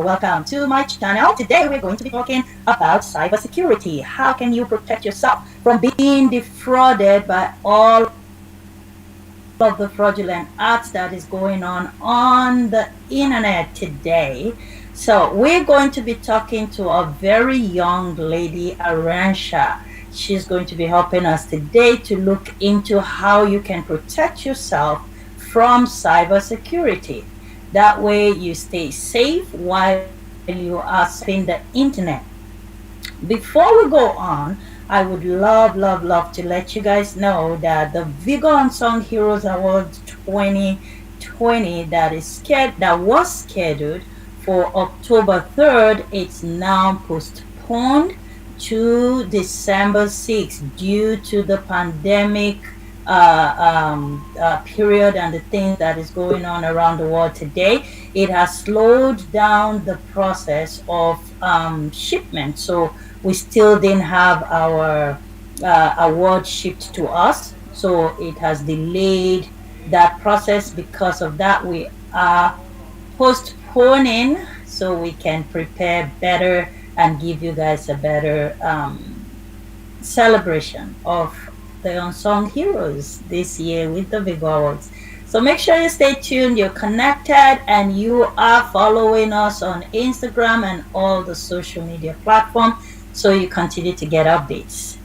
welcome to my channel. Today we're going to be talking about cybersecurity. How can you protect yourself from being defrauded by all of the fraudulent acts that is going on the internet today? So we're going to be talking to a very young lady, Aransha. She's going to be helping us today to look into how you can protect yourself from cybersecurity. That way you stay safe while you are surfing the internet. Before we go on, I would love to let you guys know that the Vigor Unsung Heroes Awards 2020 that was scheduled for October 3rd, it's now postponed to December 6th due to the pandemic period and the things that is going on around the world today. It has slowed down the process of shipment, so we still didn't have our award shipped to us, so it has delayed that process. Because of that, we are postponing so we can prepare better and give you guys a better celebration of the unsung heroes this year with the Vigor Awards. So make sure you stay tuned, you're connected, and you are following us on Instagram and all the social media platforms so you continue to get updates.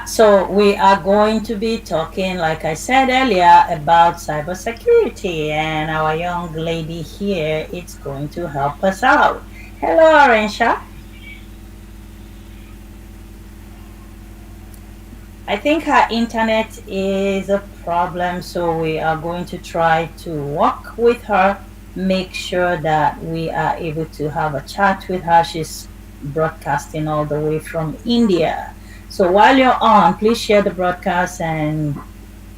So we are going to be talking, like I said earlier, about cybersecurity, and our young lady here is going to help us out. Hello, Arensha. I think her internet is a problem, so we are going to try to work with her, make sure that we are able to have a chat with her. She's broadcasting all the way from India. So while you're on, please share the broadcast and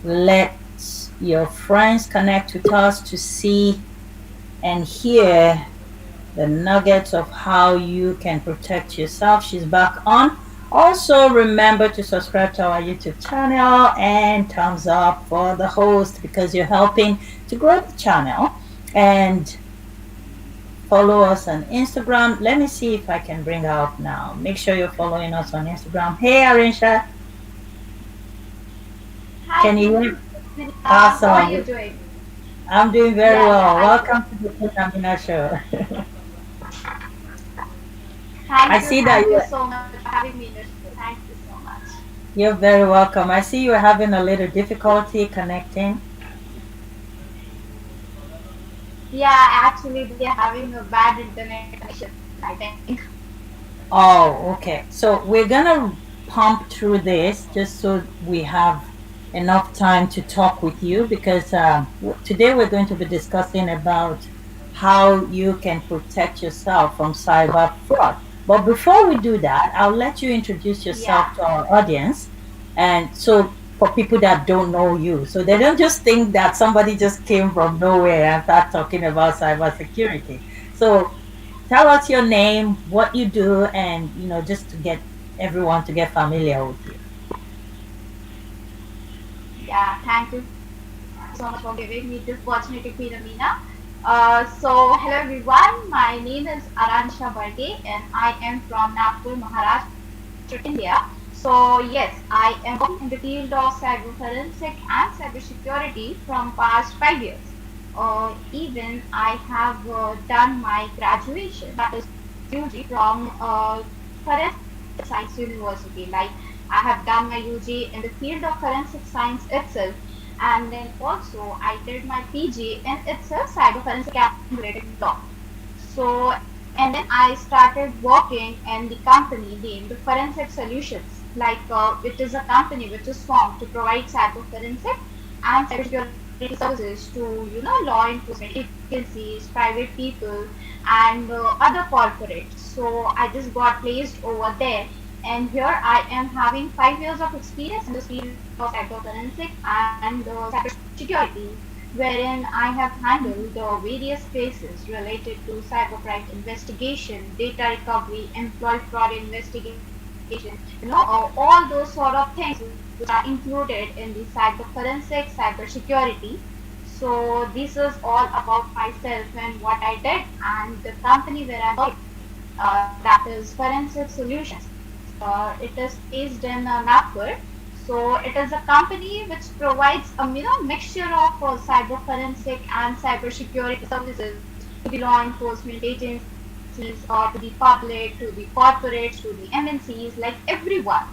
let your friends connect with us to see and hear the nuggets of how you can protect yourself. She's back on. Also, remember to subscribe to our YouTube channel and thumbs up for the host because you're helping to grow the channel. And follow us on Instagram. Let me see if I can bring her up now. Make sure you're following us on Instagram. Hey, Arinsha. Hi, Can you hear me? Awesome. how are you doing? I'm doing very well. Yeah, Welcome to the AMINA show. I thank you, see that thank you you're, so much for having me in this show. Thank you so much. you're very welcome. I see you're having a little difficulty connecting. Yeah, actually, we are having a bad internet connection, I think. Oh, okay. So we're gonna pump through this just so we have enough time to talk with you because today we're going to be discussing about how you can protect yourself from cyber fraud. But before we do that, I'll let you introduce Yeah, yourself to our audience. And so for people that don't know you, so they don't just think that somebody just came from nowhere and start talking about cybersecurity. So tell us your name, what you do, and just to get everyone to get familiar with you. yeah, thank you so much for giving me this opportunity, Queen Amina. Hello everyone, my name is Aransha Barge and I am from Nagpur, Maharashtra, India. So yes, I am working in the field of cyber forensic and cyber security from past 5 years. Even I have done my graduation, that is UG from Forensic Science University. Like I have done my UG in the field of forensic science itself, and then also I did my PG in itself cyber forensic and related law. So and then I started working in the company named Forensic Solutions, like it is a company which is formed to provide cyber forensic and cybersecurity services to law enforcement agencies, private people, and other corporates. So I just got placed over there, and here I am having 5 years of experience in this field of cyber forensic and cyber security, wherein I have handled the various cases related to cybercrime investigation, data recovery, employee fraud investigation, all those sort of things which are included in the cyber forensic, cyber security. So this is all about myself and what I did and the company where I'm working. That is FORnSEC Solutions. It is based in Nagpur. So it is a company which provides a mixture of cyber forensic and cyber security services to the law enforcement agencies, to the public, to the corporates, to the MNCs, like everyone.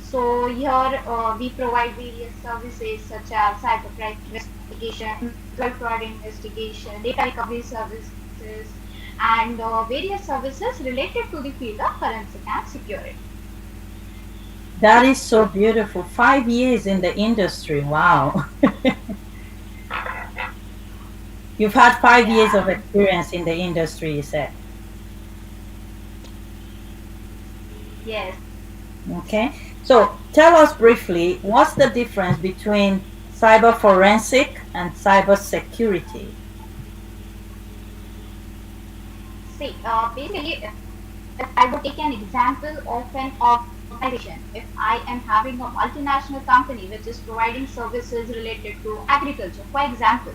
So here we provide various services such as cybercrime investigation, drug fraud investigation, data recovery services, and various services related to the field of forensic and security. That is so beautiful. 5 years in the industry. Wow. You've had 5 years of Yeah. experience in the industry, you said. Yes. Okay. So tell us briefly what's the difference between cyber forensic and cyber security? See, basically, if I would take an example of an organization, if I am having a multinational company which is providing services related to agriculture, for example.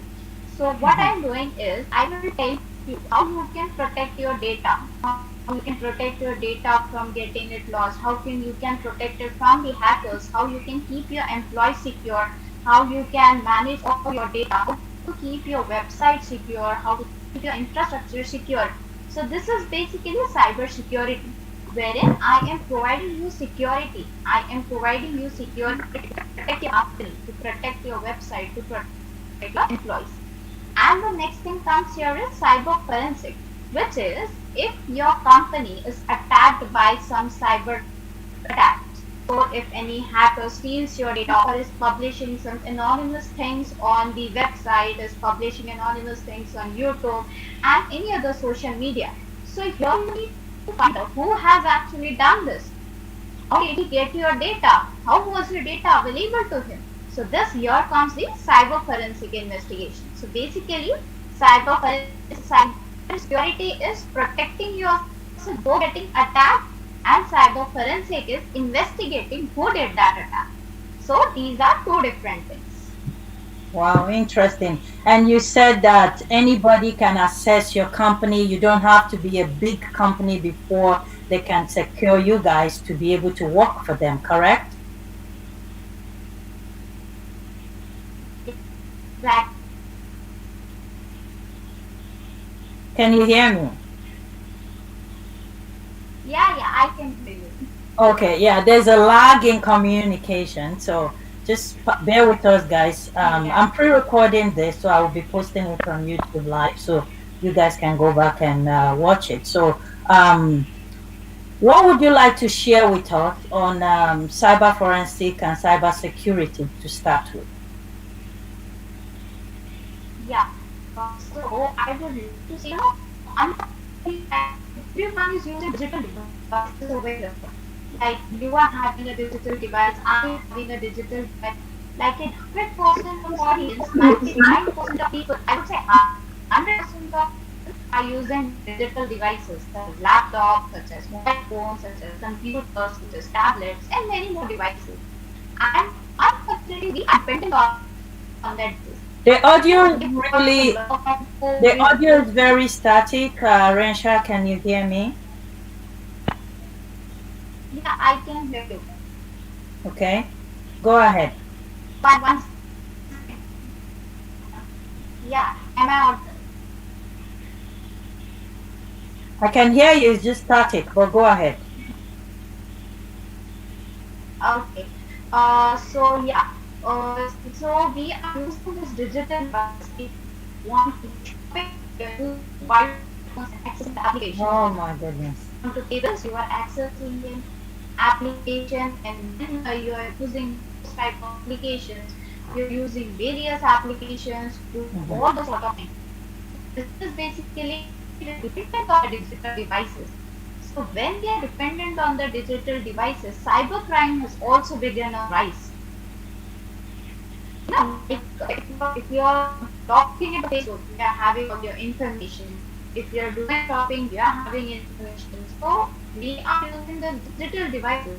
So what Mhm. I'm doing is I will tell you how you can protect your data, how you can protect your data from getting it lost, how you can protect it from the hackers, how you can keep your employees secure, how you can manage all your data, how to keep your website secure, how to keep your infrastructure secure. So this is basically cyber security, wherein I am providing you security. I am providing you security to protect your company, to protect your website, to protect your employees. And the next thing comes here is cyber forensic, which is if your company is attacked by some cyber attack. So if any hacker steals your data or is publishing some anonymous things on the website, is publishing anonymous things on YouTube and any other social media. So here you need to find out who has actually done this. How did he get your data? How was your data available to him? So this here comes the cyber forensic investigation. So basically, cyber security is protecting yourself before getting attacked, and cyber forensic is investigating who did that attack. So these are two different things. Wow, interesting. And you said that anybody can access your company. You don't have to be a big company before they can secure you guys to be able to work for them, correct? Exactly. Can you hear me? Yeah, I can hear you. Okay, yeah, there's a lag in communication, so just bear with us, guys. Yeah. I'm pre-recording this, so I will be posting it on YouTube live, so you guys can go back and watch it. So, what would you like to share with us on cyber forensic and cyber security to start with? Yeah. So I would like to say, everyone is using digital devices over here. Like you are having a digital device, I am having a digital device. Like in 100% of audience, 99% of people, I would say 100% of people are using digital devices, such as laptops, such as mobile phones, such as computers, such as tablets, and many more devices. And unfortunately, we are dependent on that. The So audio is if because of really, the COVID, audio is very static. Rensha, can you hear me? yeah, I can hear you. Okay, go ahead. But once, yeah, am I audible? I can hear you, it's just static, but go ahead. Okay. So yeah. So we are using this digital device. We want to shopping, mobile phones and access the applications. Oh If my goodness. you want to pay bills, you are accessing an application, and then you are using this type of applications. You're using various applications to do Mhm. all those sort of things. This is basically dependent on the digital devices. So when we are dependent on the digital devices, cybercrime has also begun a rise. If you're logging into Facebook, you are having all your information. If you're doing shopping, you are having information. So we are using the digital devices,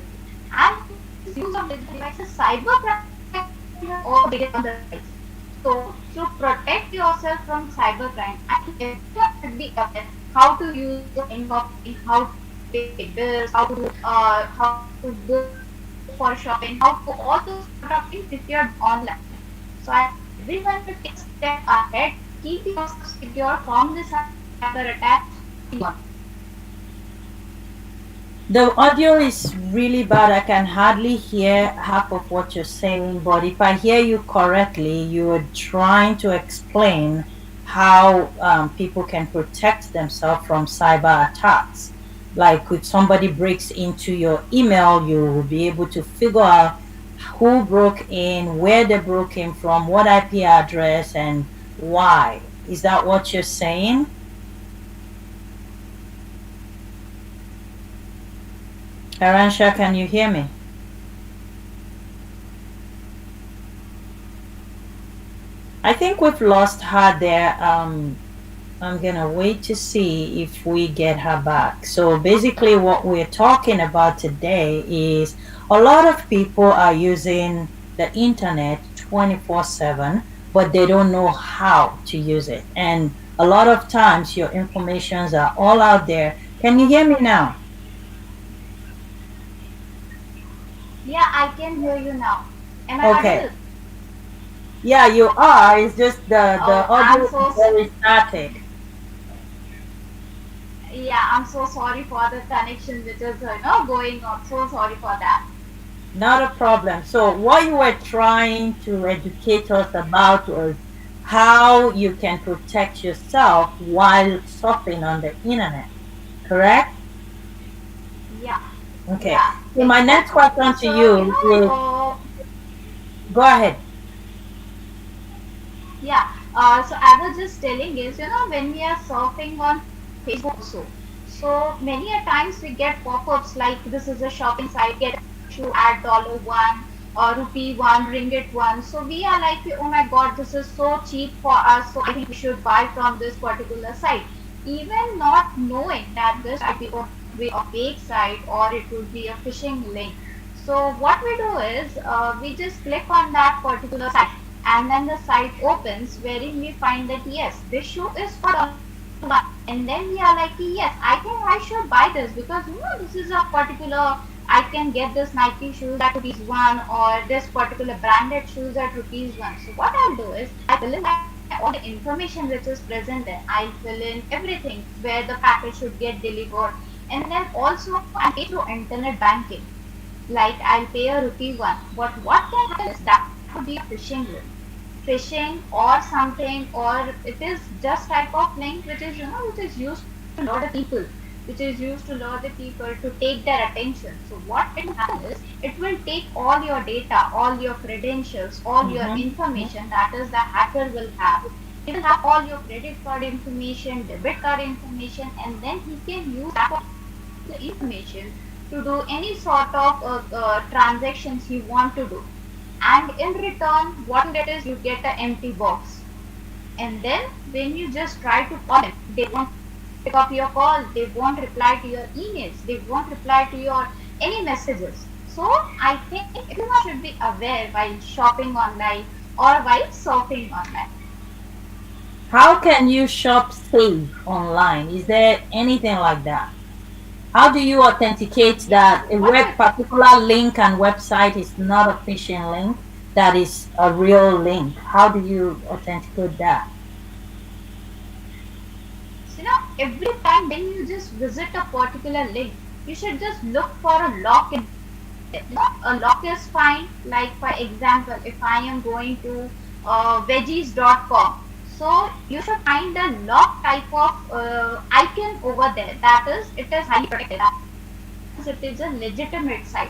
and this use of digital devices, cybercrime has also begun on the rise. So, to protect yourself from cybercrime, I think everyone should be aware how to use online shopping, how to pay bills, how to book for shopping, how to all those sort of things if you're online. So I think everyone should take a step ahead, keep yourself secure from the cyber attacks anyone. The audio is really bad. I can hardly hear half of what you're saying, but if I hear you correctly, you're trying to explain how people can protect themselves from cyber attacks. Like if somebody breaks into your email, you will be able to figure out who broke in, where they broke in from, what IP address, and why. Is that what you're saying? Aransha, can you hear me? I think we've lost her there. I'm gonna wait to see if we get her back. So basically, what we're talking about today is a lot of people are using the internet 24/7, but they don't know how to use it. And a lot of times, your informations are all out there. Can you hear me now? Yeah, I can hear you now. Am I Okay. audible? Yeah, you are. It's just the Oh, I'm audio is so very static. yeah, I'm so sorry for the connection which is going on. So sorry for that. Not a problem. So, what you were trying to educate us about was how you can protect yourself while surfing on the internet, correct? Yeah, Okay. yeah, So, my next exactly. question to So you is go ahead. yeah. So I was just telling is when we are surfing on Facebook also. So many a times we get pop-ups like this is a shopping site, get issue at $1 or rupee 1, ringgit 1. So we are like, oh my God, this is so cheap for us. So I think we should buy from this particular site, even not knowing that this would be a fake site or it would be a phishing link. So what we do is we just click on that particular site and then the site opens wherein we find that yes, this shoe is for $1, and then we are like yes, I think I should buy this because this is a particular, I can get this Nike shoes at rupees 1 or this particular branded shoes at rupees 1. So what I'll do is I fill in all the information which is present there. I'll fill in everything where the package should get delivered, and then also I pay through internet banking. Like I'll pay a rupee 1. But what can happen is that could be a phishing link. Phishing or something, or it is just type of link which is which is used to lure the people, which is used to lure the people to take their attention. So what it will happen is it will take all your data, all your credentials, all your Mm-hmm. information that is the hacker will have. He will have all your credit card information, debit card information, and then he can use that information to do any sort of transactions you want to do. And in return, what you get is you get an empty box. And then when you just try to call them, they won't pick up your call, they won't reply to your emails, they won't reply to your any messages. So I think everyone should be aware while shopping online or while surfing online. How can you shop safe online? Is there anything like that? How do you authenticate Yeah. that a What web particular link and website is not a phishing link, that is a real link? How do you authenticate that? so, every time when you just visit a particular link, you should just look for a lock in there. A lock is fine. Like for example, if I am going to veggies.com, so you should find a lock type of icon over there. That is, it is highly protected. That is, it is a legitimate site.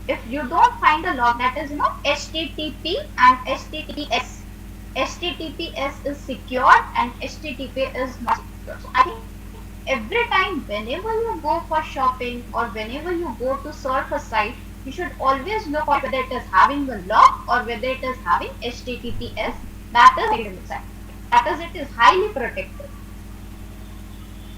If you don't find a log, that is HTTP and HTTPS. HTTPS is secure and HTTP is not secure. So I think every time whenever you go for shopping or whenever you go to surf a site, you should always look for whether it is having a log or whether it is having HTTPS. That is legitimate site. That is, it is highly protected.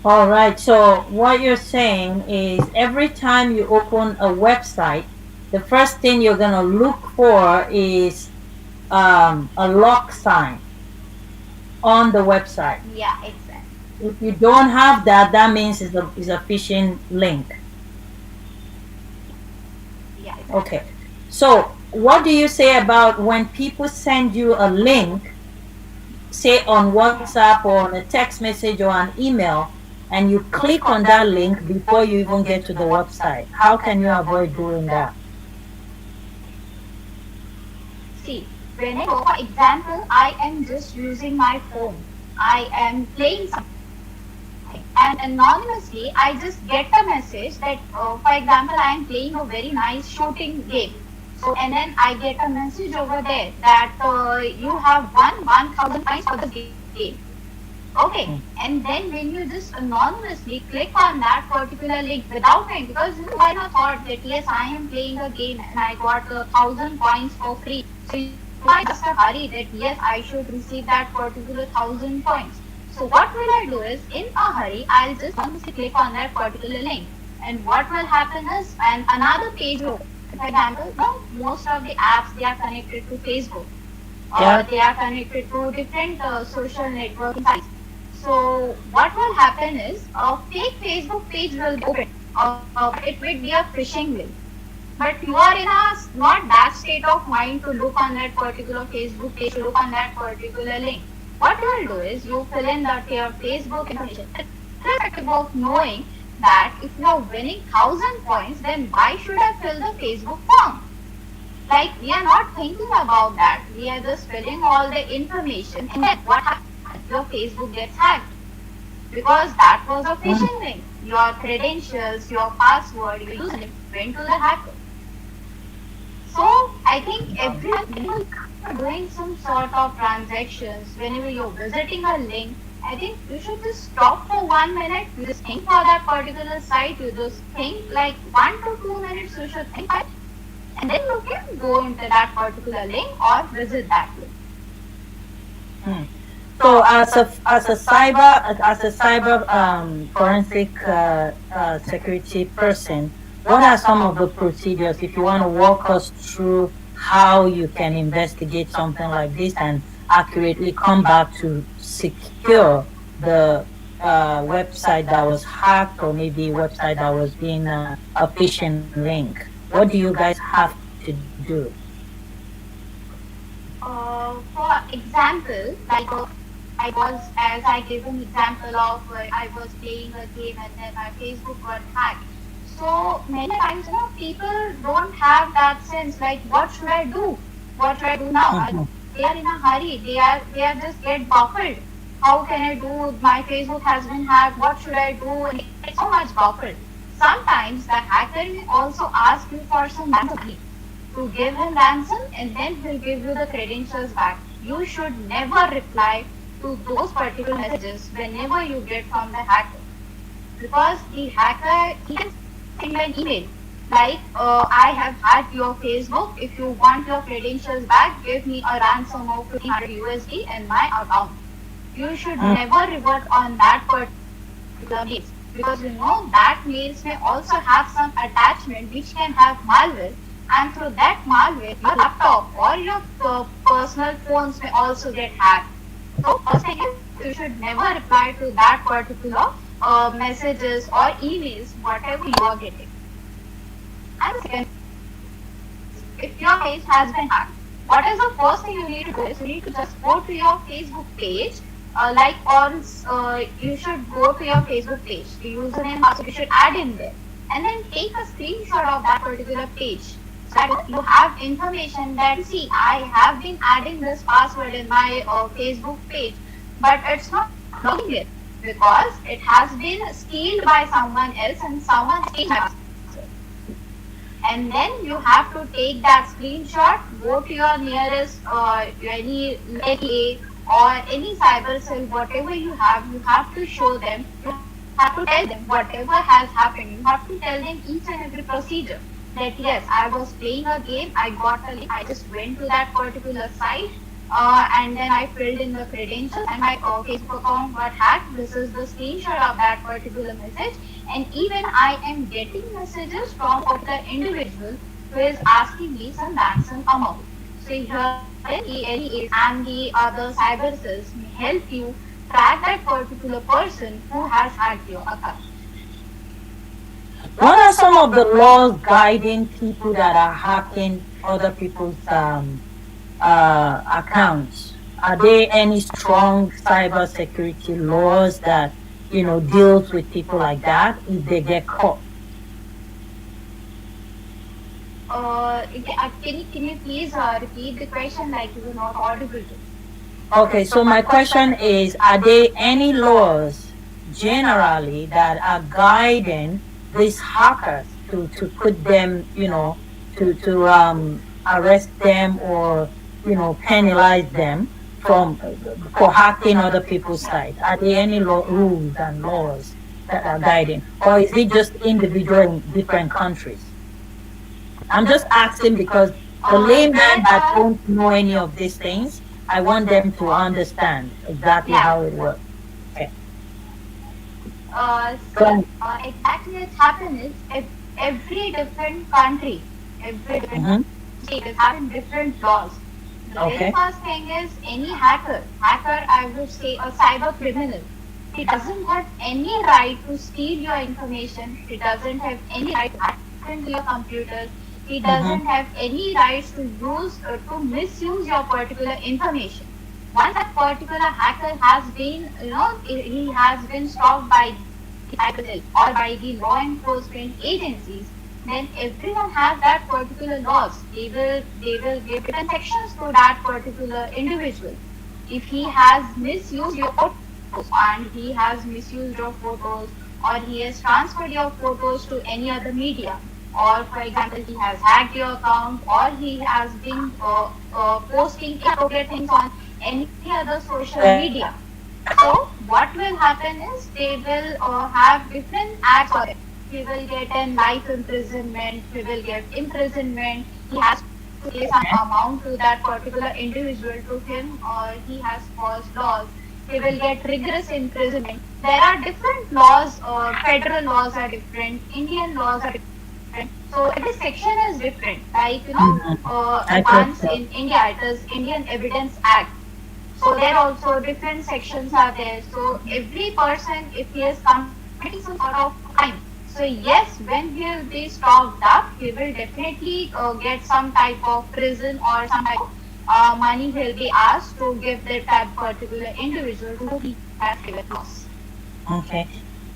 All right. So what you're saying is every time you open a website, the first thing you're gonna look for is a lock sign on the website. Yeah, exactly. If you don't have that, that means it's a phishing link. Yeah, Okay. exactly. So, what do you say about when people send you a link, say on WhatsApp or on a text message or an email, and you click on that link before you even get to the website? How can you avoid doing that? See, whenever, for example, I am just using my phone, I am playing something, and anonymously I just get a message that, for example, I am playing a very nice shooting game. So, and then I get a message over there that you have won 1,000 points for this game. Okay, Mm. and then when you just anonymously click on that particular link without knowing, because you might have thought that yes, I am playing a game and I got 1,000 points for free. So you are just a hurry that yes, I should receive that particular 1,000 points. So what will I do is in a hurry, I'll just anonymously click on that particular link. And what will happen is, and another page will open. For example, most of the apps they are connected to Facebook. Yeah. They are connected to different social networking sites. So what will happen is a fake Facebook page will be open, but it will be a phishing link. But you are in a not that state of mind to look on that particular Facebook page, to look on that particular link. What you will do is you fill in that your Facebook information, irrespective of knowing that if you are winning 1,000 points, then why should I fill the Facebook form? Like we are not thinking about that. We are just filling all the information, and then what happens? Your Facebook gets hacked because that was a Mm. phishing link. Your credentials, your password, your username went to the hacker. So I think everyone, whenever you're doing some sort of transactions, whenever you're visiting a link, I think you should just stop for 1 minute. You just think for that particular site. You just think like 1 to 2 minutes. You should think, and then you can go into that particular link or visit that link. Mm. So, as a cyber forensic security person, what are some of the procedures if you want to walk us through how you can investigate something like this and accurately come back to secure the website that was hacked, or maybe a website that was being a phishing link? What do you guys have to do? For example, like I was, as I gave an example of I was playing a game and then my Facebook got hacked. So many times, people don't have that sense like, what should I do? What should I do now? Mhm. They are in a hurry. They are just get baffled. How can I do? My Facebook has been hacked. What should I do? And they get so much baffled. Sometimes the hacker may also ask you for some money to give him ransom, and then he'll give you the credentials back. You should never reply to those particular messages whenever you get from the hacker, because the hacker, he can send you an email like, I have hacked your Facebook. If you want your credentials back, give me a ransom of 1,500 USD and my account. You should Mm. never revert on that particular mails, because that mails may also have some attachment which can have malware, and through that malware your laptop or your personal phones may also get hacked. So first thing is, you should never reply to that particular messages or emails whatever you are getting. And the second, if your page has been hacked, what is the first thing you need to do is you need to just go to your Facebook page, like on, you should go to your Facebook page, the username password you should add in there, and then take a screenshot of that particular page. So that you have information that, see, I have been adding this password in my Facebook page, but it's not logging it because it has been stealed by someone else and someone changed my password. And then you have to take that screenshot, go to your nearest any LA or any cyber cell, whatever you have to show them, you have to tell them whatever has happened. You have to tell them each and every procedure that yes, I was playing a game, I got a link, I just went to that particular site, and then I filled in the credentials and my Facebook account got hacked. This is the screenshot of that particular message, and even I am getting messages from the individual who is asking me some ransom amount. So here any is and the other cyber cells may help you track that particular person who has hacked your account. What are some of the laws guiding people that are hacking other people's accounts? Are there any strong cyber security laws that deals with people like that if they get caught? Can you please repeat the question like you were not audible to? Okay, so my question is, are there any laws generally that are guiding these hackers to put them, to arrest them or penalize them from for hacking other people's sites? Are there any rules and laws that are guiding, or is it just individual in different countries? I'm just asking because the layman There that are don't know any of these things, I want them to understand exactly yeah. how it works. Okay. Go See, ahead. exactly what's happened is every different country, every different Mm-hmm. state is having different laws. The very Okay. first thing is any hacker, I would say a cyber criminal. He doesn't have any right to steal your information. He doesn't have any right to hack into your computer. He Mm-hmm. doesn't have any rights to to misuse your particular information. Once that particular hacker has been, he has been stopped by the cyber cell or by the law enforcement agencies, then everyone has that particular laws. They will give different sections to that particular individual. If he has misused your photos and he has misused your photos or he has transferred your photos to any other media, or for example he has hacked your account or he has been posting inappropriate things on any other social media, so what will happen is they will have different acts for it. He will get a life imprisonment, he will get imprisonment, he has to pay some amount to that particular individual to him or he has caused loss. He will get rigorous imprisonment. There are different laws, federal laws are different, Indian laws are different. So every section is different. Like, Mm-hmm. I thought once so. in India it is Indian Evidence Act, so there also different sections are there. So every person, if he is committing some sort of crime, so yes, when he will be stopped up, he will definitely get some type of prison or some type of money he'll be asked to give that particular individual who he has given loss. Okay.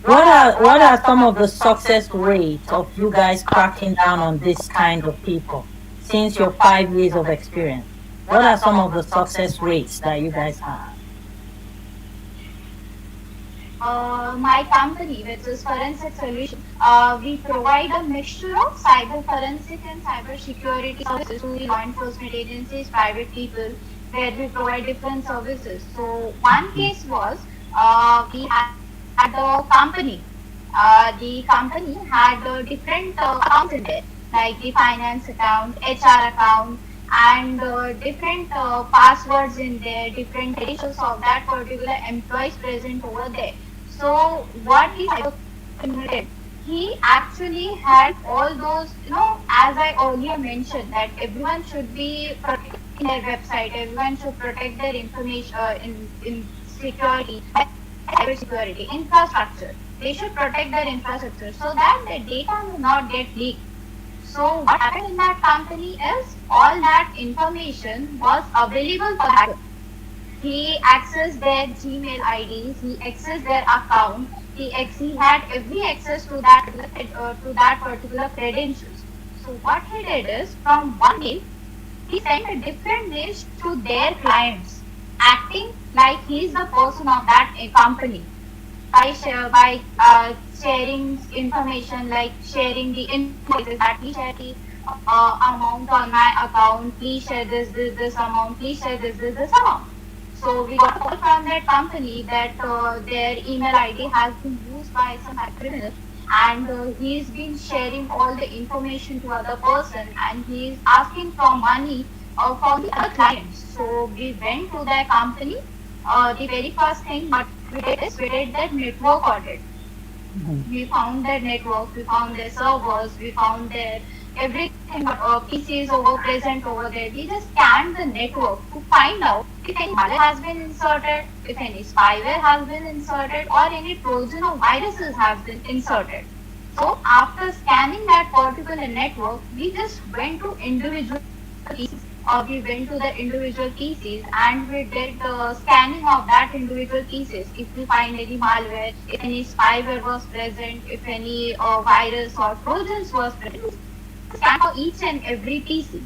What are some of the success rates of you guys cracking down on this kind of people since your 5 years of experience? What are some of the success rates that you guys have? My company, which is FORnSEC Solution, we provide a mixture of cyber forensic and cyber security services to the law enforcement agencies, private people, where we provide different services. So one case was we had a company. The company had different accounts in there, like the finance account, HR account, and different passwords in there, different credentials of that particular employees present over there. So what the cyber criminal did, he actually had all those, as I earlier mentioned, that everyone should be protecting their website, everyone should protect their information in security, cyber security, infrastructure. They should protect their infrastructure so that their data will not get leaked. So what happened in that company is all that information was available for hacker. He accessed their Gmail IDs, he accessed their account, he had every access to that particular credentials. So what he did is from one mail he sent a different mails to their clients, acting like he's the person of that company by sharing information like sharing the invoices that please share the amount on my account, please share this amount, please share this amount. So we got a call from that company that their email ID has been used by some criminal, and he's been sharing all the information to other person and he's asking for money from the other clients. So we went to their company. The very first thing what we did is we did that network audit. Mhm. We found their network, we found their servers, we found their everything but PCs over present over there. We just scanned the network to find out if any malware has been inserted, if any spyware has been inserted, or any Trojan or viruses has been inserted. So after scanning that particular network, we just went to individual PCs, or we went to the individual PCs and we did the scanning of that individual PCs. If we find any malware, if any spyware was present, if any virus or trojans was present, scan for each and every PC.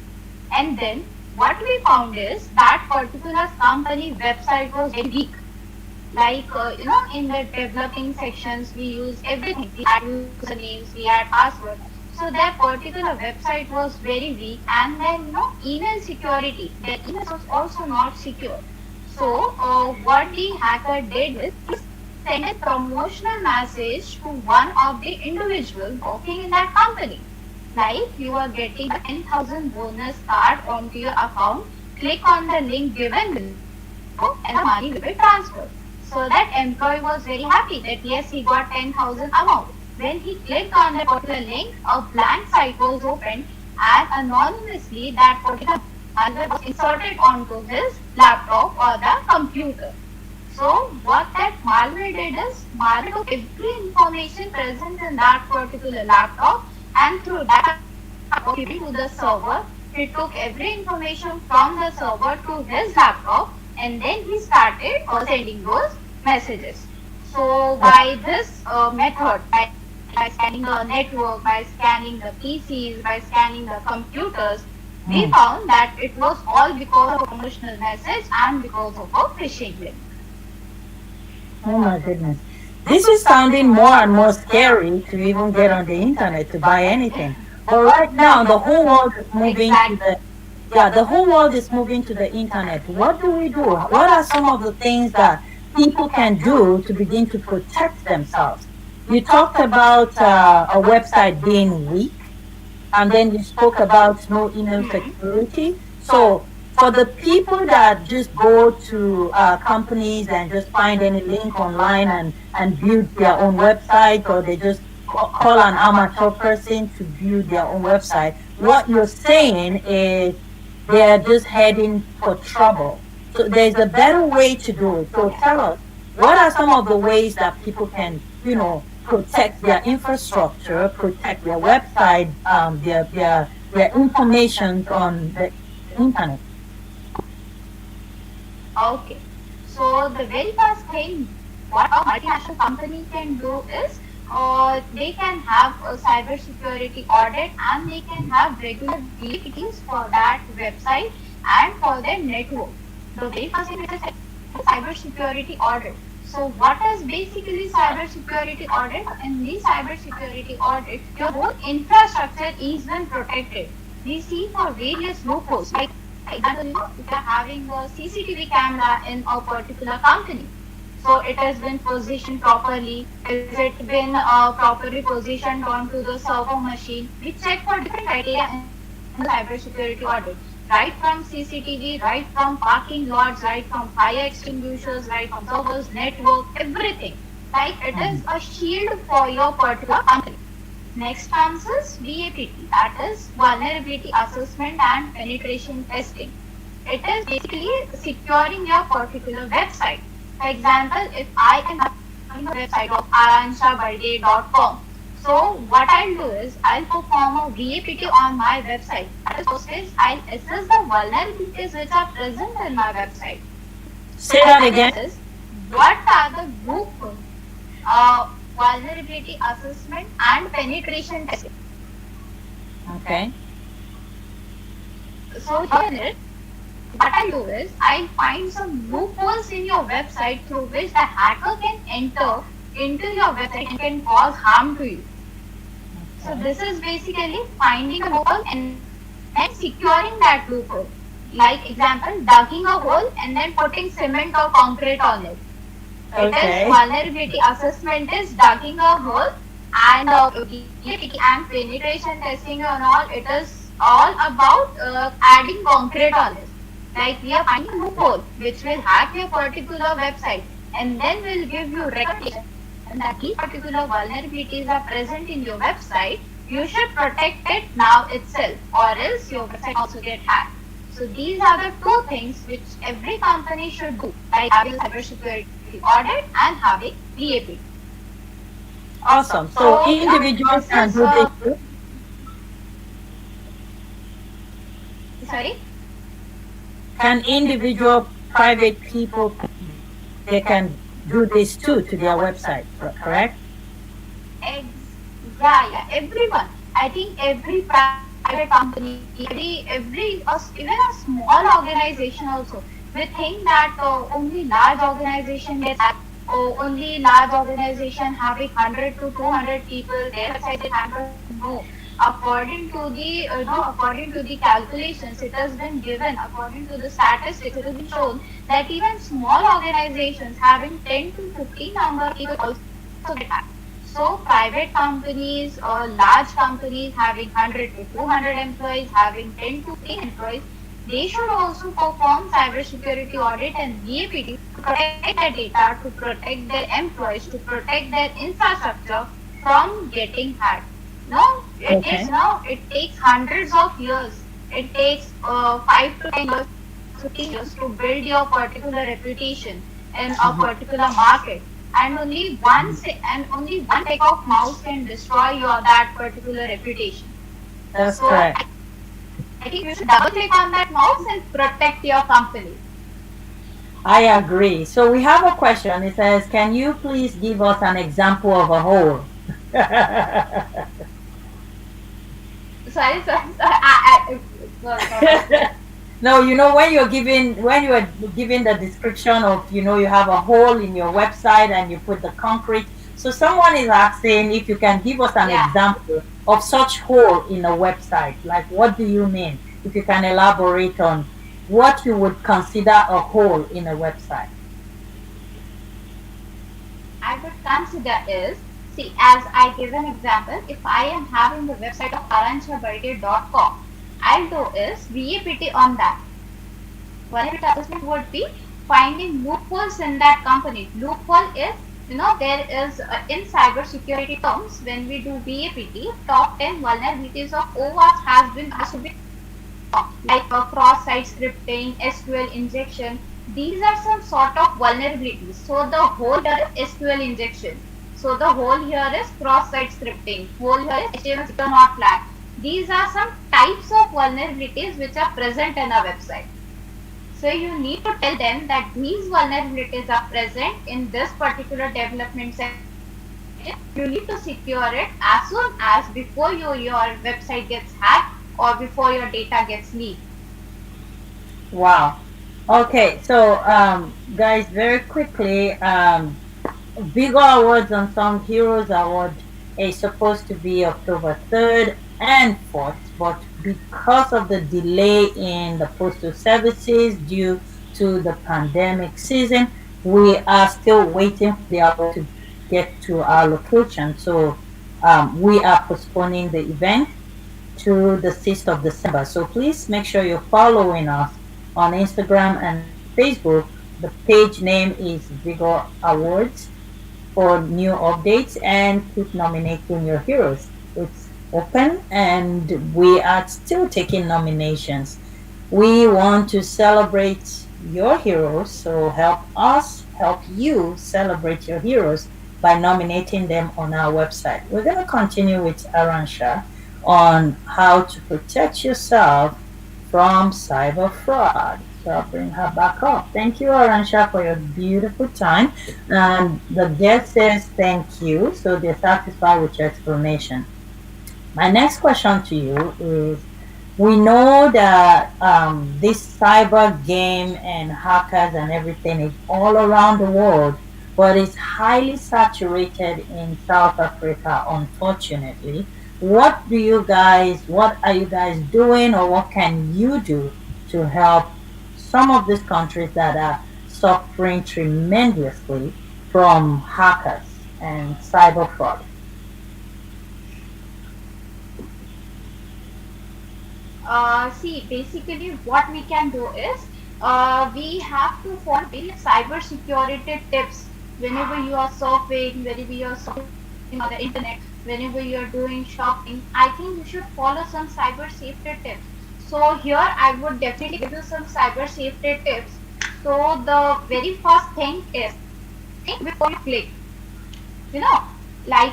And then what we found is that particular company website was very weak. Like, in the developing sections, we use everything. We add usernames, we add passwords. So that particular website was very weak. And then, email security, their email was also not secure. So what the hacker did is send a promotional message to one of the individuals working in that company. Like, you are getting a 10,000 bonus card onto your account. Click on the link given below and the money will be transferred. So that employee was very happy that yes, he got 10,000 amount. When he clicked on that particular link, a blank site was opened and anonymously that particular malware was inserted onto his laptop or the computer. So what that malware did is malware took every information present in that particular laptop and through that to the server, he took every information from the server to his laptop and then he started sending those messages. So by this method, by scanning the network, by scanning the PCs, by scanning the computers, we found that it was all because of a promotional message and because of a phishing link. Oh my goodness. This is sounding more and more scary to even get on the internet to buy anything. But right now, the whole world is moving to Exactly. the whole world is moving to the internet. What do we do? What are some of the things that people can do to begin to protect themselves? You talked about a website being weak, and then you spoke about no email security. So for the people that just go to companies and just find any link online and build their own website, or they just call an amateur person to build their own website, what you're saying is they're just heading for trouble. So there's a better way to do it. So tell us, what are some of the ways that people can, protect their infrastructure, protect their website, their information on the internet? Okay. So the very first thing what a multinational company can do is they can have a cyber security audit and they can have regular VPTs for that website and for their network. The very first thing is cyber security audit. So what is basically cyber security audit? In the cyber security audit, your whole infrastructure is then protected. We see for various loopholes, like example, if you are having a CCTV camera in a particular company, so it has been positioned properly. Is it been properly positioned onto the server machine? We check for different criteria in the cybersecurity audit. Right from CCTV, right from parking lots, right from fire extinguishers, right from servers, network, everything. Like it is a shield for your particular company. Next comes is VAPT, that is vulnerability assessment and penetration testing. It is basically securing your particular website. For example, if I am having a website of aranshabalde.com, so what I'll do is I'll perform a VAPT on my website. That is, first is I'll assess the vulnerabilities which are present in my website. Say that And again. assess what are the group vulnerability assessment and penetration testing. Okay. So here, what I do is I find some loopholes in your website through which the hacker can enter into your website and can cause harm to you. So this is basically finding a loophole and then securing that loophole. Like example, digging a hole and then putting cement or concrete on it. It is Okay. vulnerability assessment is digging a hole and and penetration testing and all. It is all about adding concrete on it. Like we are finding a loophole which will hack your particular website and then will give you recognition that these particular vulnerabilities are present in your website. you should protect it now itself, or else your website also get hacked. So these are the two things which every company should do, like having a cybersecurity audit and having VAP. Awesome. Awesome. So So individuals this can is do this too. sorry. Can individual private people, they can do this too to their website, correct? Ex- yeah, everyone. I think every private company, even a small organization also. We think that only large organization gets hacked, or only large organization having 100 to 200 people, their website is hacked. No. According to the no, according to the calculations, it has been given. According to the statistics, it has been shown that even small organizations having 10 to 15 number of people also get hacked. So private companies or large companies having 100 to 200 employees, having 10 to 15 employees, they should also perform cybersecurity audit and VAPT to protect their data, to protect their employees, to protect their infrastructure from getting hacked. No, Okay. it takes hundreds of years. It takes 5 to 10 years, 15 years to build your particular reputation in a Mhm. particular market, and only one click of mouse can destroy your that particular reputation. That's So correct. I think you should double click on that mouse and protect your company. I agree. So we have a question. It says, can you please give us an example of a hole? Sorry. Sorry. No, when you are giving the description of, you have a hole in your website and you put the concrete. So someone is asking if you can give us an Yeah, example of such hole in a website. Like, what do you mean? If you can elaborate on what you would consider a hole in a website. I would consider is, see, as I give an example, if I am having the website of aranshabarge.com, I'll do is VAPT on that. Vulnerability assessment would be finding loopholes in that company. Loophole is, there is in cybersecurity terms, when we do VAPT, top 10 vulnerabilities of OWASP has to be like cross-site scripting, SQL injection. These are some sort of vulnerabilities. So the whole here is SQL injection. So the whole here is cross-site scripting. Whole here is HTML secure not flag. These are some types of vulnerabilities which are present in a website. So you need to tell them that these vulnerabilities are present in this particular development section. You need to secure it as soon as before your website gets hacked or before your data gets leaked. Wow. Okay, so guys, very quickly, Bigger Awards Unsung Heroes Award is supposed to be October 3rd and 4th, but because of the delay in the postal services due to the pandemic season, we are still waiting for the award to get to our location. So we are postponing the event to the 6th of December. So please make sure you're following us on Instagram and Facebook. The page name is Vigor Awards for new updates, and keep nominating your heroes. It's open and we are still taking nominations. We want to celebrate your heroes, so help us help you celebrate your heroes by nominating them on our website. We're going to continue with Aransha on how to protect yourself from cyber fraud. So I'll bring her back up. Thank you, Aransha, for your beautiful time. And the guest says thank you, so they're satisfied with your explanation. My next question to you is, we know that this cyber game and hackers and everything is all around the world, but it's highly saturated in South Africa, unfortunately. What are you guys doing, or what can you do to help some of these countries that are suffering tremendously from hackers and cyber fraud? See, basically, what we can do is we have to follow various cyber security tips whenever you are surfing on the internet. whenever you're doing shopping, I think you should follow some cyber safety tips. So here I would definitely give you some cyber safety tips. So the very first thing is think before you click. You know, like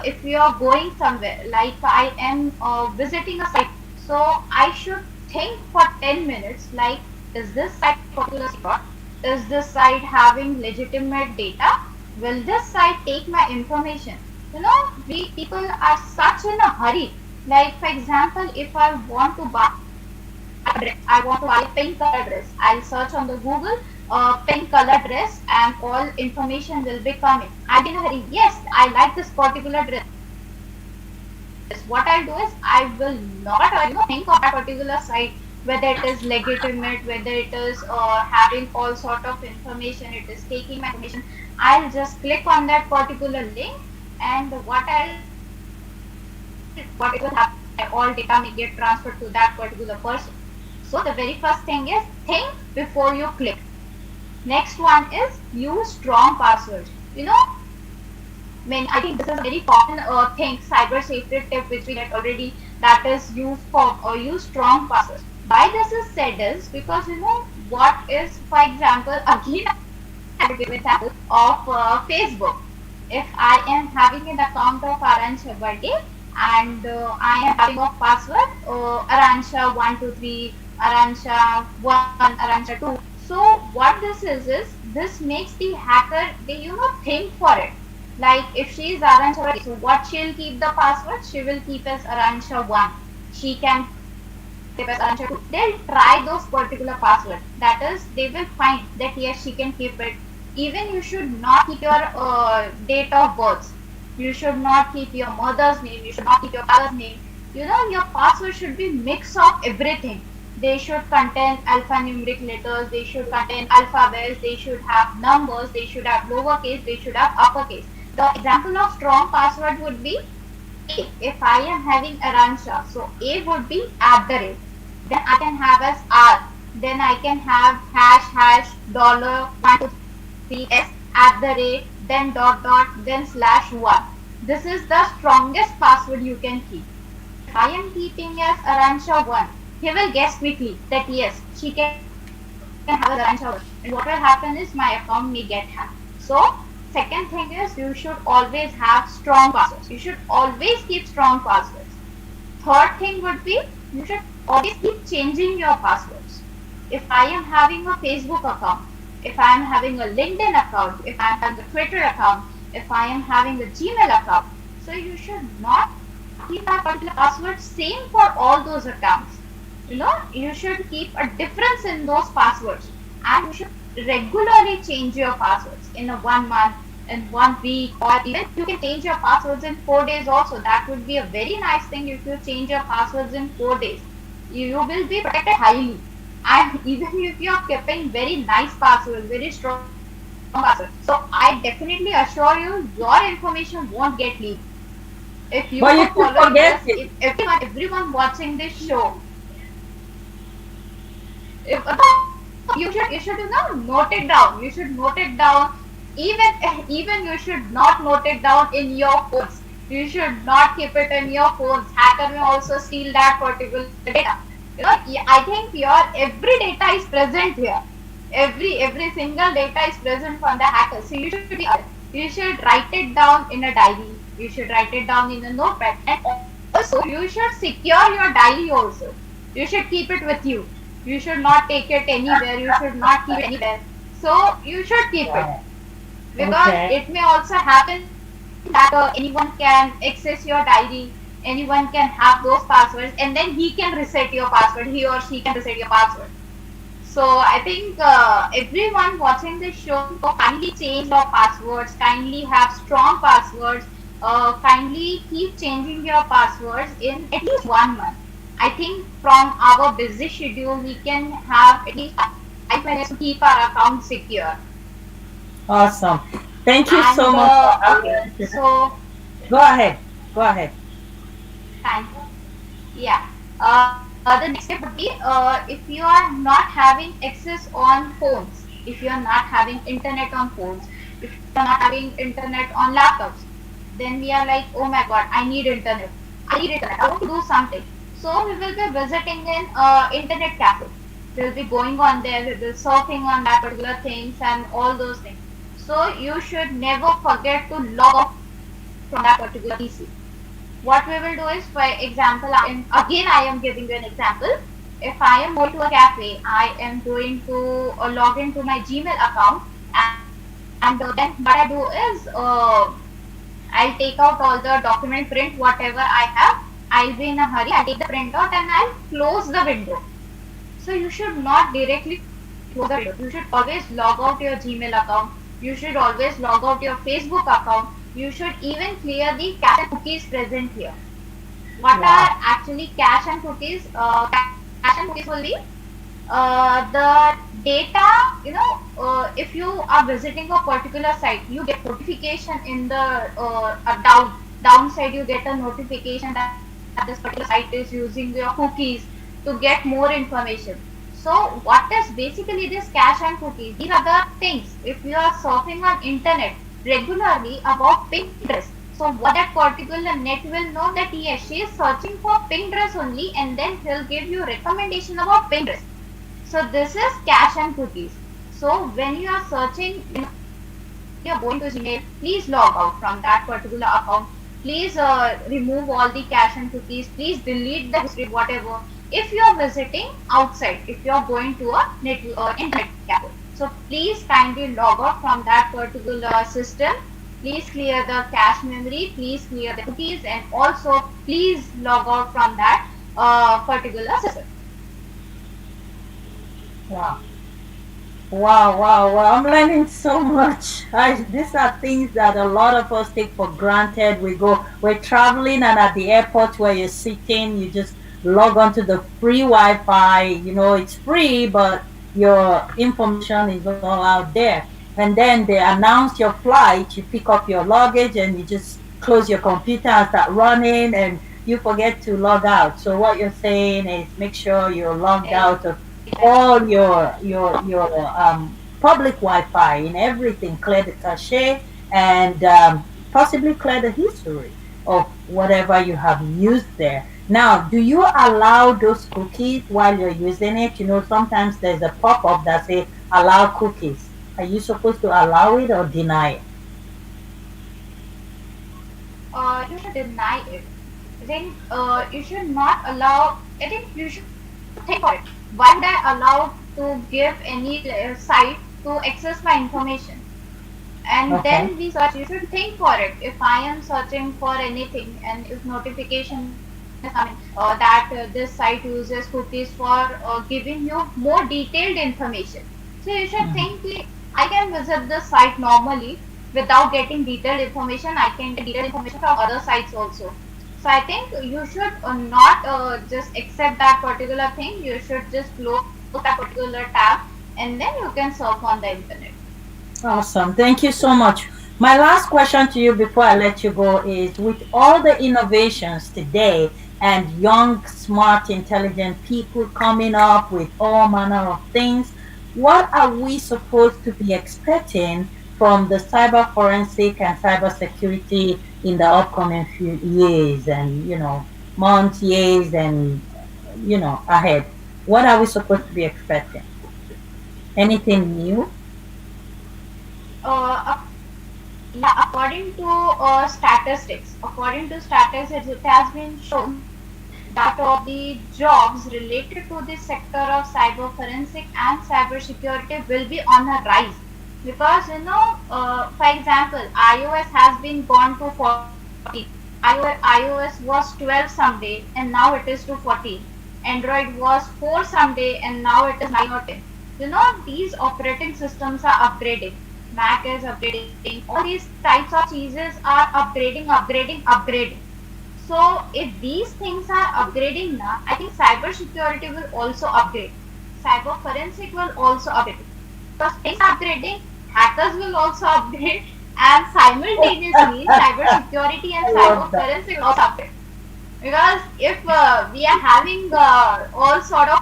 if you are going somewhere, like I am visiting a site, so I should think for 10 minutes, like, is this site particular secure? Is this site having legitimate data? Will this site take my information? You know, we people are such in a hurry. Like for example, if I want to buy I want to buy a pink color dress. I'll search on the Google pink color dress and all information will be coming. I'll be in a hurry. Yes, I like this particular dress. What I'll do is I will not think of that particular site, whether it is legitimate, whether it is having all sort of information, it is taking my information. I'll just click on that particular link, and what it will happen, all data may get transferred to that particular person. So the very first thing is think before you click. Next one is use strong passwords. You know, I think this is a very common thing, cyber safety tip which we get already, that is use strong passwords. Why this is said is because you know what is, for example, again I will give an example of Facebook. If I am having an account of Aransha birthday and I am having a password Aransha123, Aransha1, Aransha2. So what this is this makes the hacker, they think for it. Like if she is Aransha, so what she'll keep the password? She will keep as Aransha1. She can keep as Aransha2. They'll try those particular passwords. That is, they will find that yes, she can keep it. Even you should not keep your date of birth. You should not keep your mother's name. You should not keep your father's name. You know, your password should be mix of everything. They should contain alphanumeric letters. They should contain alphabets. They should have numbers. They should have lowercase. They should have uppercase. The example of strong password would be A. If I am having Aransha, so A would be @ then I can have as R. Then I can have hash $123 S @ then then /1. This is the strongest password you can keep. If I am keeping as Aransha1, he will guess quickly that yes, she can have a Aransha1. And what will happen is my account may get hacked. So second thing is you should always have strong passwords. You should always keep strong passwords. Third thing would be you should always keep changing your passwords. If I am having a Facebook account, if I am having a LinkedIn account, if I am having a Twitter account, if I am having a Gmail account, so you should not keep that particular password same for all those accounts. You know, you should keep a difference in those passwords, and you should regularly change your passwords in a 1 month, in 1 week, or even you can change your passwords in 4 days also. That would be a very nice thing if you change your passwords in 4 days. You will be protected highly. And even if you are keeping very nice passwords, very strong passwords, so I definitely assure you, your information won't get leaked. If you But you are still following forget this, it. if everyone watching this show, if you should note it down. You should note it down. Even you should not note it down in your phones. You should not keep it in your phones. Hacker may also steal that particular data. You know, I think your every data is present here. Every single data is present from the hacker. So you should write it down in a diary. You should write it down in a notepad, and also you should secure your diary also. You should keep it with you. You should not take it anywhere. You should not keep it anywhere. So you should keep it, Wow. because Okay. it may also happen that anyone can access your diary. Anyone can have those passwords, and then he can reset your password. He or she can reset your password. So I think everyone watching this show, kindly change your passwords. Kindly have strong passwords. Kindly keep changing your passwords in at least 1 month. I think from our busy schedule, we can have at least 5 minutes to keep our account secure. Awesome. Thank you so And much for answering. so, Go ahead. Go ahead. thank you. Yeah. The next step would be if you are not having access on phones, if you are not having internet on phones, if you are not having internet on laptops. then we are like, oh my god, I need internet. I want to do something. So we will be visiting in internet cafe. We'll be going on there, we'll be surfing on that particular things and all those things. So you should never forget to log off from that particular PC. What we will do is, for example, I am giving you an example. If I am going to a cafe, I am going to log into my Gmail account, and then what I do is I'll take out all the document, print whatever I have. I'll be in a hurry. I'll take the printout and I'll close the window. So you should not directly close the window. You should always log out your Gmail account. You should always log out your Facebook account. You should even clear the cache and cookies present here. What are Wow. actually cache and cookies? Cache and cookies will be the data, if you are visiting a particular site, you get notification in the downside, you get a notification that this particular site is using your cookies to get more information. So what is basically this cache and cookies? These are the things. If you are surfing on internet regularly about pink dress, so what that particular net will know that yes, she is searching for pink dress only, and then he'll give you recommendation about pink dress. So this is cache and cookies. So when you are searching, when you are going to Gmail, please log out from that particular account. Please remove all the cache and cookies. Please delete the history, whatever. If you are visiting outside, if you are going to a internet cafe, so please kindly log out from that particular system. Please clear the cache memory. Please clear the cookies, and also please log out from that particular system. Wow. Wow, wow, wow. I'm learning so much. These are things that a lot of us take for granted. We're traveling, and at the airport where you're sitting, you just log onto the free Wi Fi. You know, it's free, but your information is all out there. And then they announce your flight, you pick up your luggage, and you just close your computer and start running, and you forget to log out. So, what you're saying is make sure you're logged out of Exactly. all your public Wi-Fi and everything. Clear the cache and possibly clear the history of whatever you have used there. Now, do you allow those cookies while you're using it? You know, sometimes there's a pop-up that says allow cookies. Are you supposed to allow it or deny it? You should deny it. I think you should not allow. I think you should think for it. Why would I allow to give any site to access my information? And Okay. then we search. You should think for it. If I am searching for anything, and if notification is coming that this site uses cookies for giving you more detailed information, so you should Mhm. think, I can visit this site normally without getting detailed information. I can get detailed information from other sites also. So I think you should not just accept that particular thing. You should just close that particular tab, and then you can surf on the internet. Awesome. Thank you so much. My last question to you before I let you go is with all the innovations today and young, smart, intelligent people coming up with all manner of things, what are we supposed to be expecting from the cyber forensic and cyber security in the upcoming few years and, months, years, and, ahead? What are we supposed to be expecting? Anything new? Uh, yeah, according to statistics, it has been shown that of the jobs related to the sector of cyber forensic and cyber security will be on a rise. Because for example, iOS has been gone to 14. iOS was 12 someday and now it is to 14. Android was 4 someday and now it is 9 or 10. These operating systems are upgrading. Mac is upgrading. All these types of cheeses are upgrading. So if these things are upgrading now, I think cyber security will also upgrade. Cyber forensic will also upgrade. Because things are upgrading, hackers will also upgrade, and simultaneously cyber security and I cyber love that. forensic will also upgrade. Because if we are having all sort of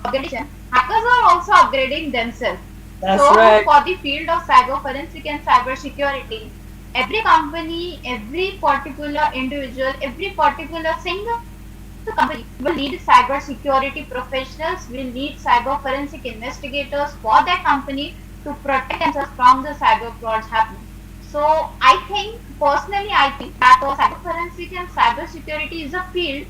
upgradation, hackers are also upgrading themselves. That's So right. for the field of cyber forensic and cyber security, every company, every particular individual, every particular single company will need cybersecurity professionals, will need cyber forensic investigators for that company to protect themselves from the cyber frauds happening. So I think, personally, I think that cyber forensic and cyber security is a field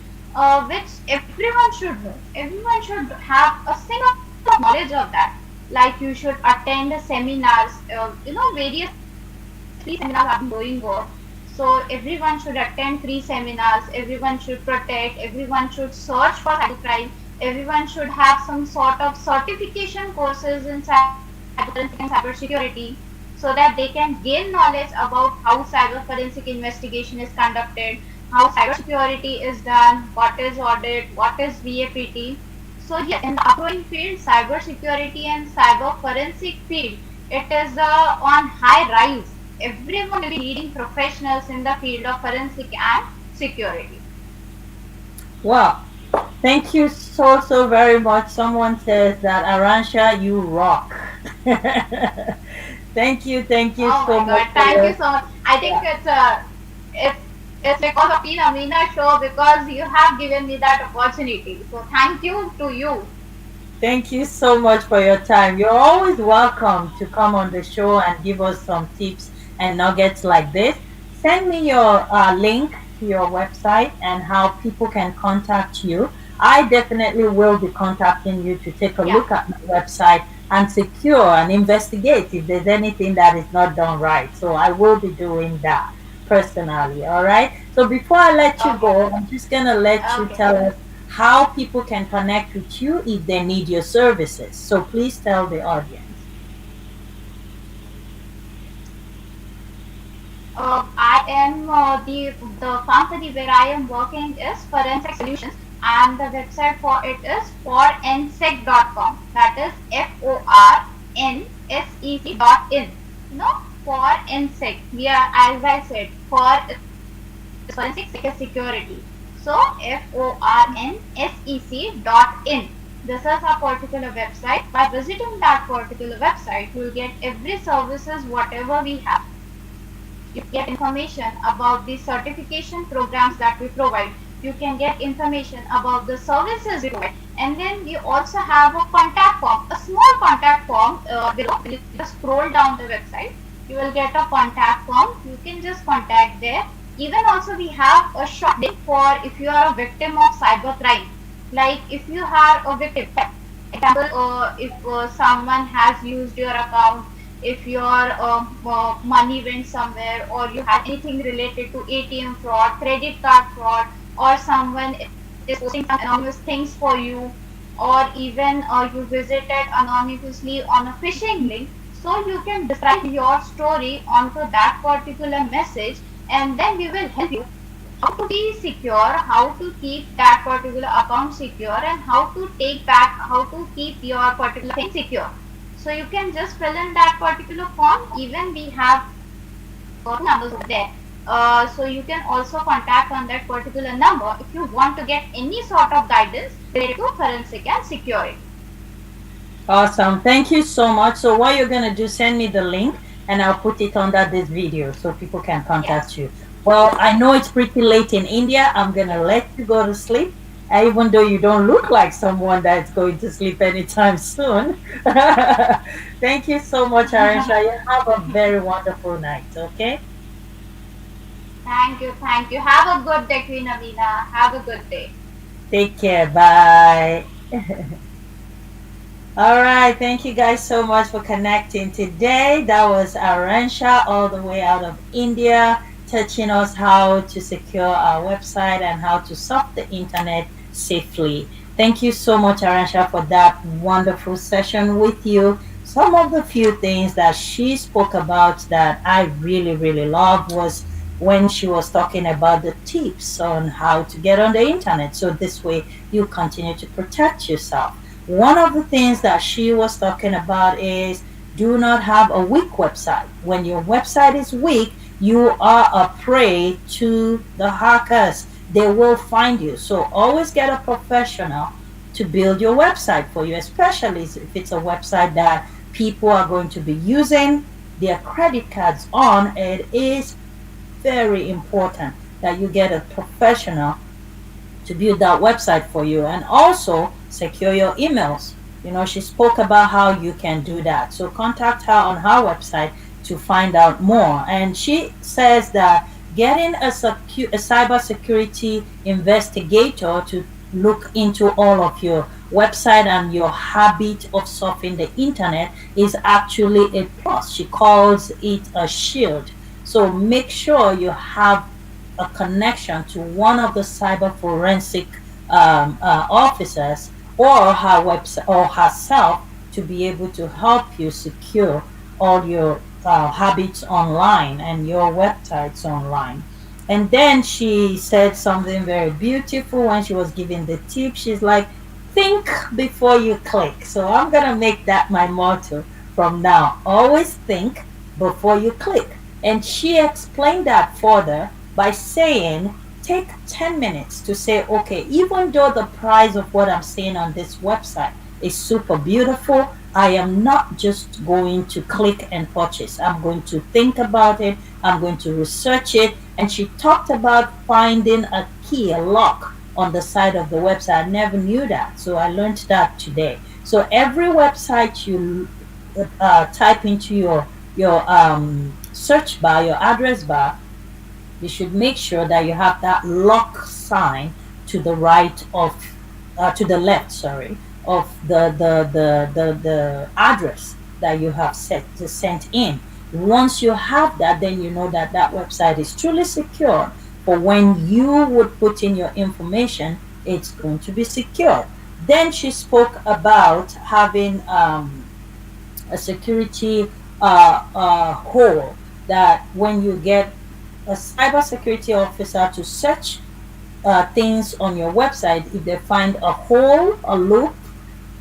which everyone should know. Everyone should have a single knowledge of that. Like you should attend seminars, various free seminars have been going on. So everyone should attend free seminars, everyone should protect, everyone should search for cybercrime, everyone should have some sort of certification courses in cyber forensic and cyber security so that they can gain knowledge about how cyber forensic investigation is conducted, how cyber security is done, what is audit, what is VAPT. So yes, in the upcoming field, cyber security and cyber forensic field, it is on high rise. Everyone will be needing professionals in the field of forensic and security. Wow. Thank you so very much. Someone says that Aransha, you rock. Thank you Oh so my much God! for Thank you your so much. I think yeah. it's it's because of Teen Amina show, because you have given me that opportunity. So thank you to you. Thank you so much for your time. You're always welcome to come on the show and give us some tips and nuggets like this. Send me your link to your website and how people can contact you. I definitely will be contacting you to take a Yeah. look at my website and secure and investigate if there's anything that is not done right. So I will be doing that personally. All right. So before I let you Okay. go, I'm just going to let you Okay. tell us how people can connect with you if they need your services. So please tell the audience. I am the company where I am working is FORnSEC Solutions, and the website for it is FORnSEC.com. That is FORNSEC.in. FORnSEC. We are, as I said, for is forensic security. So FORnSEC.in. This is a particular website. By visiting that particular website, you will get every services whatever we have. You get information about the certification programs that we provide. You can get information about the services we provide. And then we also have a contact form, a small contact form below. When you just scroll down the website, you will get a contact form. You can just contact there. Even also we have a short link for if you are a victim of cybercrime. Like if you are a victim, example, if someone has used your account, if your money went somewhere, or you had anything related to ATM fraud, credit card fraud, or someone is posting some anonymous things for you, or even you visited anonymously on a phishing link, so you can describe your story onto that particular message, and then we will help you how to be secure, how to keep that particular account secure, and how to take back, how to keep your particular thing secure. So you can just fill in that particular form. Even we have numbers over there. So you can also contact on that particular number if you want to get any sort of guidance related to forensic and security. Awesome. Thank you so much. So what you're going to do, send me the link and I'll put it under this video so people can Yes. contact you. Well, I know it's pretty late in India. I'm going to let you go to sleep. Even though you don't look like someone that's going to sleep anytime soon. Thank you so much, Arinsha. You have a very wonderful night, okay? Thank you. Thank you. Have a good day, Queen Amina. Have a good day. Take care. Bye. All right. Thank you guys so much for connecting today. That was Aransha all the way out of India, teaching us how to secure our website and how to surf the internet safely. Thank you so much, Aransha, for that wonderful session with you. Some of the few things that she spoke about that I really love was when she was talking about the tips on how to get on the internet. So this way you continue to protect yourself. One of the things that she was talking about is do not have a weak website. When your website is weak, you are a prey to the hackers. They will find you. So always get a professional to build your website for you, especially if it's a website that people are going to be using their credit cards on, it is very important that you get a professional to build that website for you, and also secure your emails. She spoke about how you can do that. So contact her on her website to find out more. And she says that getting a cybersecurity investigator to look into all of your website and your habit of surfing the internet is actually a plus. She calls it a shield. So make sure you have a connection to one of the cyber forensic officers, or her website or herself, to be able to help you secure all your habits online and your websites online. And then she said something very beautiful when she was giving the tip. She's like, think before you click. So I'm going to make that my motto from now. Always think before you click. And she explained that further by saying, take 10 minutes to say, okay, even though the price of what I'm seeing on this website is super beautiful, I am not just going to click and purchase. I'm going to think about it. I'm going to research it. And she talked about finding a key, a lock on the side of the website. I never knew that. So I learned that today. So every website you type into your search bar, your address bar, you should make sure that you have that lock sign to the right of, to the left, sorry, of the address that you have sent in. Once you have that, then you know that that website is truly secure. For when you would put in your information, it's going to be secure. Then she spoke about having a security hole, that when you get a cybersecurity officer to search things on your website, if they find a hole, a loop,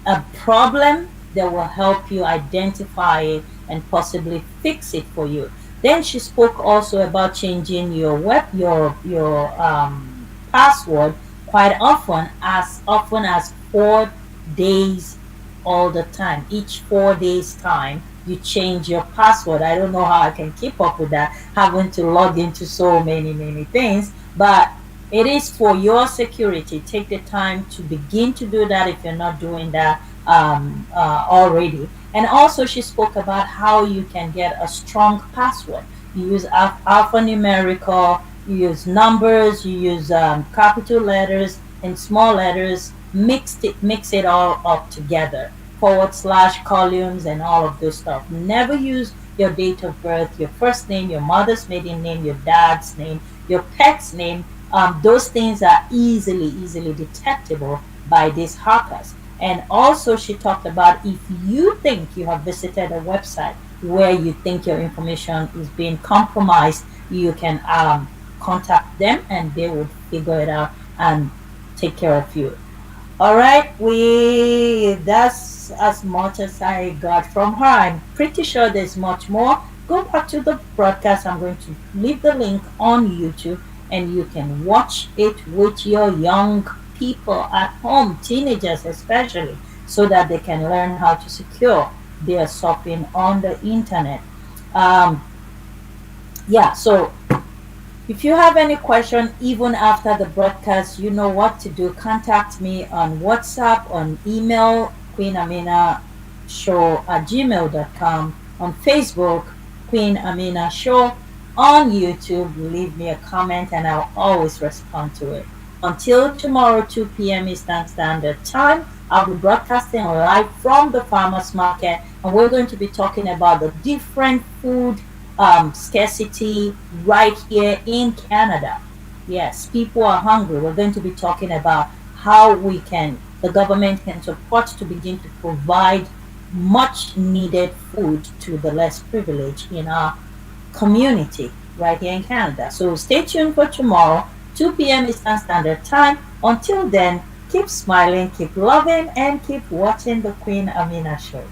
a problem, they will help you identify it and possibly fix it for you. Then she spoke also about changing your password quite often as 4 days, all the time. Each 4 days time, you change your password. I don't know how I can keep up with that, having to log into so many things, but it is for your security. Take the time to begin to do that if you're not doing that already. And also, she spoke about how you can get a strong password. You use alphanumerical, you use numbers, you use capital letters and small letters, mix it all up together, forward slash columns and all of this stuff. Never use your date of birth, your first name, your mother's maiden name, your dad's name, your pet's name. Those things are easily detectable by these hackers. And also, she talked about, if you think you have visited a website where you think your information is being compromised, you can contact them and they will figure it out and take care of you. All right, we that's as much as I got from her. I'm pretty sure there's much more. Go back to the broadcast. I'm going to leave the link on YouTube, and you can watch it with your young people at home, teenagers especially, so that they can learn how to secure their shopping on the internet. Um, yeah, so if you have any question, even after the broadcast, you know what to do. Contact me on WhatsApp, on email, queenaminashow@gmail.com, on Facebook, Queen Amina Show, on YouTube. Leave me a comment and I'll always respond to it. Until tomorrow, 2 p.m. Eastern Standard Time, I'll be broadcasting live from the farmers market, and we're going to be talking about the different food scarcity right here in Canada. Yes, people are hungry. We're going to be talking about how the government can support to begin to provide much needed food to the less privileged in our community right here in Canada. So stay tuned for tomorrow, 2 p.m. Eastern Standard Time. Until then, keep smiling, keep loving, and keep watching the Queen Amina Show.